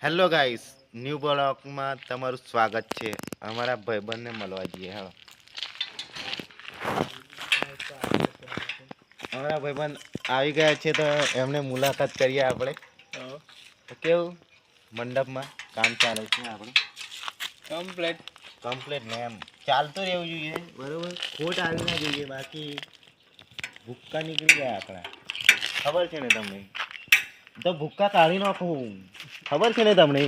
Hello guys, new બ્લોગમાં તમારું સ્વાગત છે. અમારા ભાઈબંધને મળવા જઈએ. હા, અમારા ભાઈબંધ આવી ગયા છે તો એમને મુલાકાત કરીએ આપણે. તો કેવું મંડપમાં કામ ચાલે છે આપણે? કમ્પ્લેટ ને એમ ચાલતું રહેવું જોઈએ, બરોબર. ખોટ આવી ના જોઈએ, બાકી ભૂક્કા નીકળી ગયા આપણા. ખબર છે ને તમને? તો ભૂક્કા કાઢી નાખું, ખબર છે ને તમને?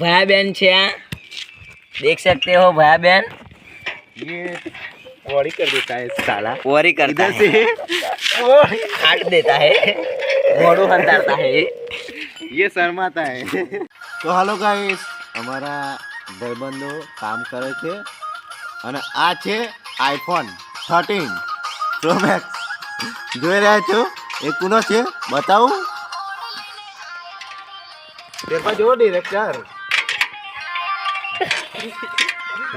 भाई बहन छे देख सकते हो भाई बहन ये वॉरी कर देता है साला, वोरी करता इधर है से काट देता है घोड़ू हंताड़ता है ये शर्माता है. તો હાલો ગાઈસ, અમારા ભાઈબંધો કામ કરે છે અને આ છે આઈફોન 13 પ્રો મેક્સ. જોઈ રહ્યા છો એ કોનો છે બતાવું? દેખા જો ડિરેક્ટર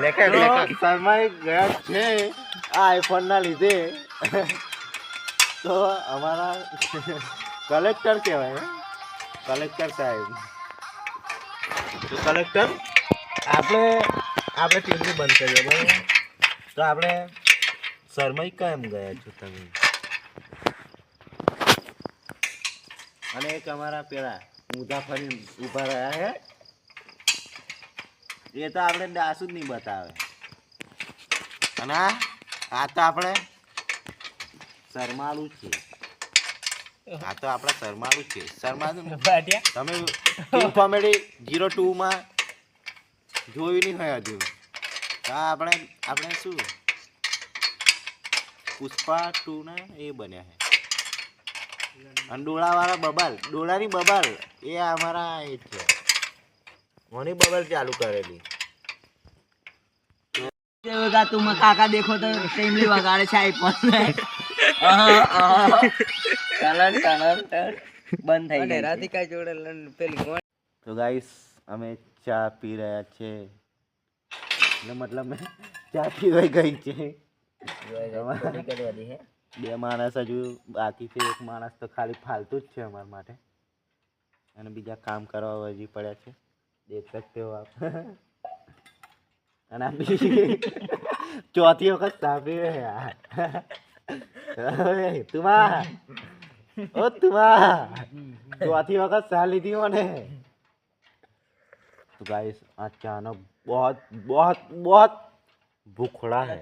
લેખા શર્માઈ ગયા છે આ આઈફોન ના લીધે. તો અમારા કલેક્ટર કહેવાય, કલેક્ટર સાહેબ. તો કલેક્ટર આપણે ટીવી બંધ કરીએ, બરાબર? તો આપણે શરમાઈ કેમ ગયા છો તમે? અને એક અમારા પેલા ઊંધા ફરી ઊભા રહ્યા હે, એ તો આપણે દાસુ જ નહીં બતાવે. અને આ તો આપણે શરમાળું છે, આ તો આપણે શરમાળું છે. શરમાળું તમે કિંગ કોમેડી 02 જોયું નહીં હોય હજુ. હા, આપણે શું પુષ્પા 2 ના એ બન્યા છે. અને ડોળાવાળા બબાલ, ડોળાની બબાલ એ અમારા એ છે, ઓની બબાલ ચાલુ કરેલી. तुम काका देखो तो टेमली वगाड़े છે आईफोन કલર બંધ થઈ ગઈ રાધિકા જોડે પેલી. તો ગાઈસ, અમે ચા પી રહ્યા છે, એટલે મતલબ ચા પીવાઈ ગઈ છે. બે માણસ હજુ બાકી છે, એક માણસ તો ખાલી ફાલતું જ છે અમારા માટે, અને બીજા કામ કરવા હજી પડ્યા છે, દેખ શકતે હો આપ. અને ચોથી વખત સાપી યાર. તુમા ચોથી વખત સા લીધી મને. तो गाइस, आज चानो बहुत बहुत बहुत भूखड़ा है.